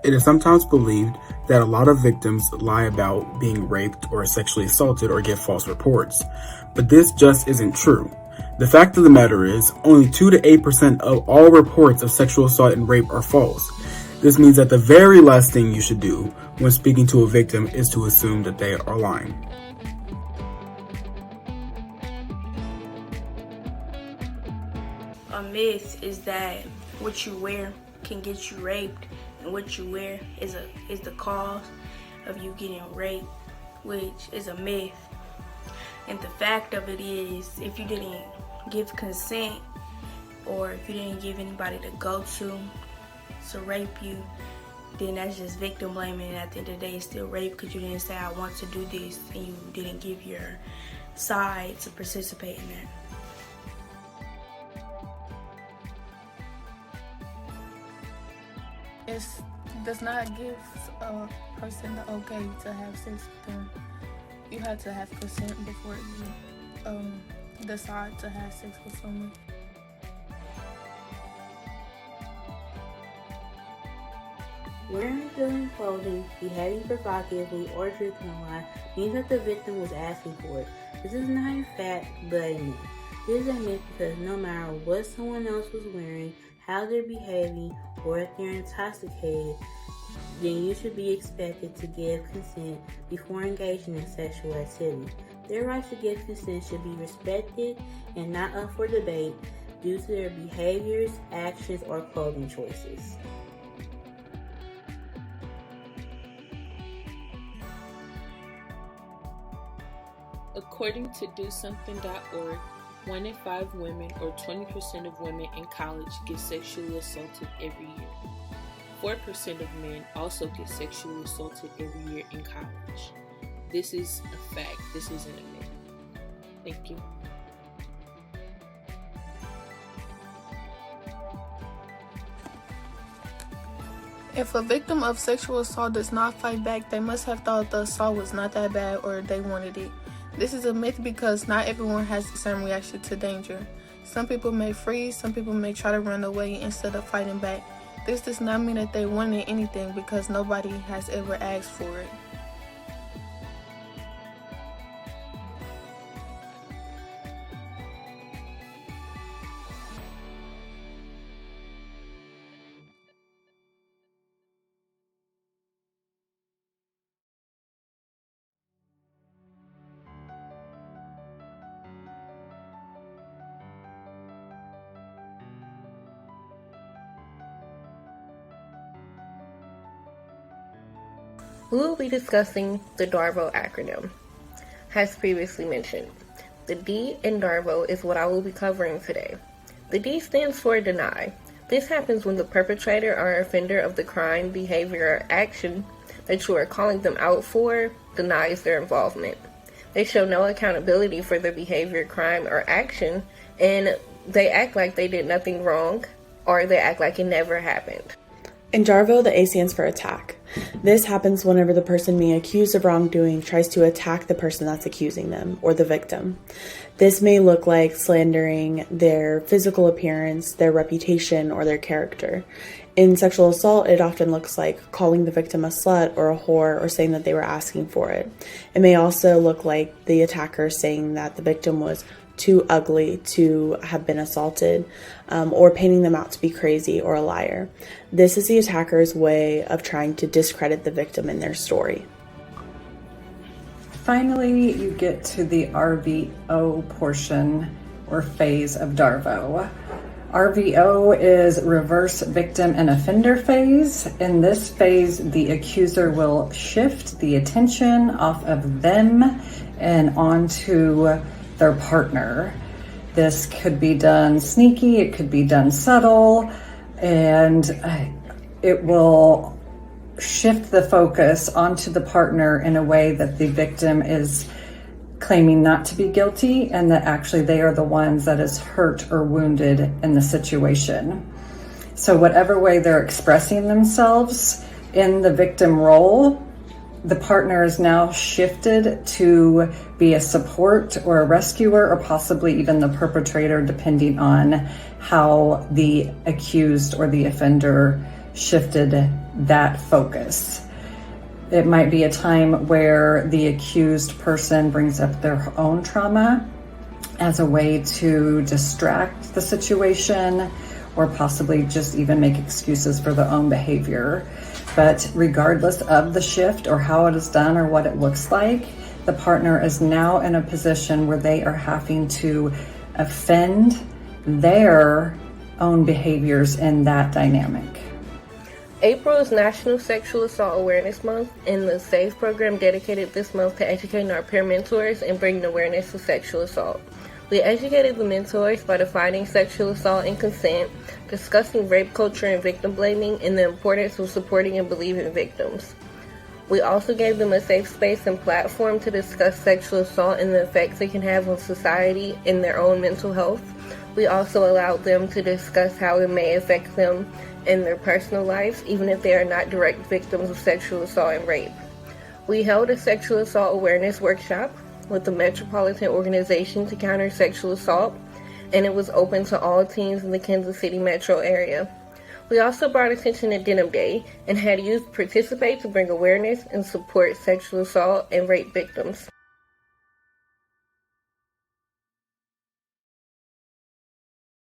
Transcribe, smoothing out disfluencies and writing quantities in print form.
It is sometimes believed that a lot of victims lie about being raped or sexually assaulted or give false reports, but this just isn't true. The fact of the matter is, only 2 to 8% of all reports of sexual assault and rape are false. This means that the very last thing you should do when speaking to a victim is to assume that they are lying. A myth is that what you wear can get you raped, and what you wear is the cause of you getting raped, which is a myth. And the fact of it is, if you didn't give consent, or if you didn't give anybody to go to rape you, then that's just victim blaming, and at the end of the day it's still rape because you didn't say I want to do this and you didn't give your side to participate in that. It does not give a person the okay to have sex with them. You have to have consent before you decide to have sex with someone. Wearing revealing clothing, behaving provocatively, or drinking a lot means that the victim was asking for it. This is not a fact, but a myth. This is a myth because no matter what someone else was wearing, how they're behaving, or if they're intoxicated, then you should be expected to give consent before engaging in sexual activity. Their right to give consent should be respected and not up for debate due to their behaviors, actions, or clothing choices. According to DoSomething.org, 1 in 5 women, or 20% of women in college, get sexually assaulted every year. 4% of men also get sexually assaulted every year in college. This is a fact. This isn't a myth. Thank you. If a victim of sexual assault does not fight back, they must have thought the assault was not that bad or they wanted it. This is a myth because not everyone has the same reaction to danger. Some people may freeze, some people may try to run away instead of fighting back. This does not mean that they wanted anything because nobody has ever asked for it. We will be discussing the DARVO acronym. As previously mentioned, the D in DARVO is what I will be covering today. The D stands for deny. This happens when the perpetrator or offender of the crime, behavior, or action that you are calling them out for denies their involvement. They show no accountability for their behavior, crime, or action, and they act like they did nothing wrong, or they act like it never happened. In DARVO, the A stands for attack. This happens whenever the person being accused of wrongdoing tries to attack the person that's accusing them, or the victim. This may look like slandering their physical appearance, their reputation, or their character. In sexual assault, it often looks like calling the victim a slut or a whore or saying that they were asking for it. It may also look like the attacker saying that the victim was too ugly to have been assaulted, or painting them out to be crazy or a liar. This is the attacker's way of trying to discredit the victim in their story. Finally, you get to the RVO portion or phase of DARVO. RVO is reverse victim and offender phase. In this phase, the accuser will shift the attention off of them and onto their partner. This could be done sneaky, it could be done subtle, and it will shift the focus onto the partner in a way that the victim is claiming not to be guilty and that actually they are the ones that is hurt or wounded in the situation. So whatever way they're expressing themselves in the victim role, the partner is now shifted to be a support or a rescuer or possibly even the perpetrator, depending on how the accused or the offender shifted that focus. It might be a time where the accused person brings up their own trauma as a way to distract the situation, or possibly just even make excuses for their own behavior. But regardless of the shift or how it is done or what it looks like, the partner is now in a position where they are having to offend their own behaviors in that dynamic. April is National Sexual Assault Awareness Month, and the SAFE program dedicated this month to educating our peer mentors and bringing awareness to sexual assault. We educated the mentors by defining sexual assault and consent, discussing rape culture and victim blaming, and the importance of supporting and believing victims. We also gave them a safe space and platform to discuss sexual assault and the effects it can have on society and their own mental health. We also allowed them to discuss how it may affect them in their personal lives, even if they are not direct victims of sexual assault and rape. We held a sexual assault awareness workshop with the Metropolitan Organization to Counter Sexual Assault, and it was open to all teens in the Kansas City metro area. We also brought attention to Denim Day and had youth participate to bring awareness and support sexual assault and rape victims.